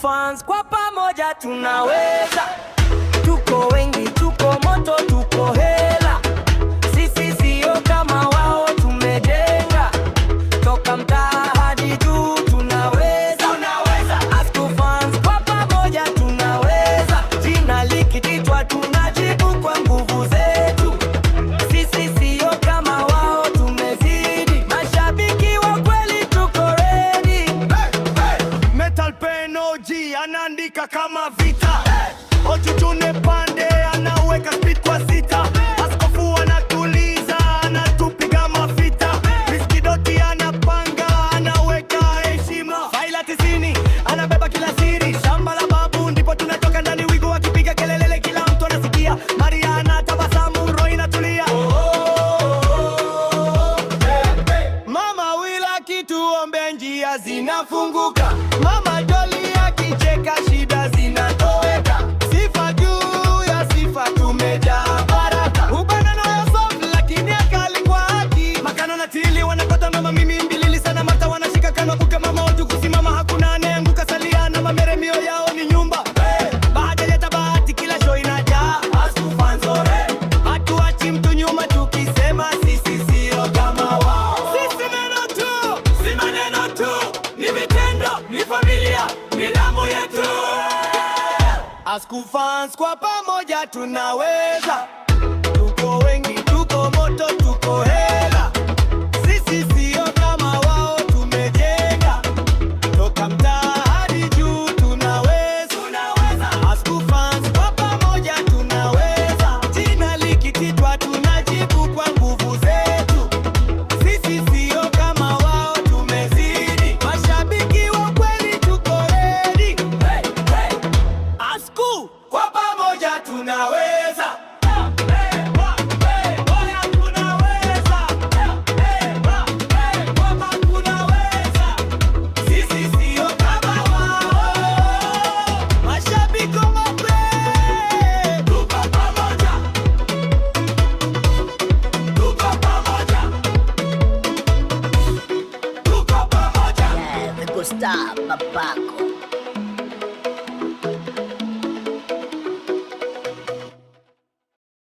Fans kwa pamoja tunaweza, tuko wengi, tuko moto, tuko hela. Sisi sio kama wao, tumejenga toka mtaa hadi juu, tunaweza. Asku Fans kwa pamoja tunaweza, jina likititwa tunajibu kwa nguvu zetu. Sisi sio kama wao, tumezidi, mashabiki wa kweli, tuko ready. Metal Pen OG anaandika kama vita, Ochuchune Pande anaweka speed kwa sita, Askofu anatuliza, anatupiga mafita, Riskidoti anapanga, anaweka heshima, Faila 90 anabeba kila siri, shamba la babu ndipo tunatoka ndani, wigo wakipiga kelele kila mtu anasikia, Mariana tabasamu, roho inatulia. Mama Wila kituombe njia zinafunguka, Mama Joli akicheka shida zinatoweka, sifa juu ya sifa tumejaa baraka, ubanano ya soft lakini akali kwa haki, Makano na Tili wanakota mama mimi mbilili sana, Mata wanashika kama kuka, mama watu kusimama hakuna anayeanguka, salia na mamere mio yao ni nyumba. Baada ya tabati kila show inajaa, Asku Fans ore, hatuachi mtu nyuma tukisema sisi sio kama wao. Sisi neno tu, si maneno tu, ni vitendo, ni familia, ni damu yetu. Asku Fans kwa pamoja tunaweza, tuko wengi, tuko moto, tuko hela. Sisi sio kama wao, tumejenga toka mtaa hadi juu, tunaweza. Asku Fans kwa pamoja tunaweza, jina likititwa tunajibu kwa nguvu zetu. Sisi sio kama wao, tumezidi, mashabiki wa kweli, tuko ready. Asku kwa pamoja tunaweza. Sisi sio kama wao, mashabiki wa kweli, tuko pamoja, tuko pamoja, tuko pamoja. The Gustav Papa.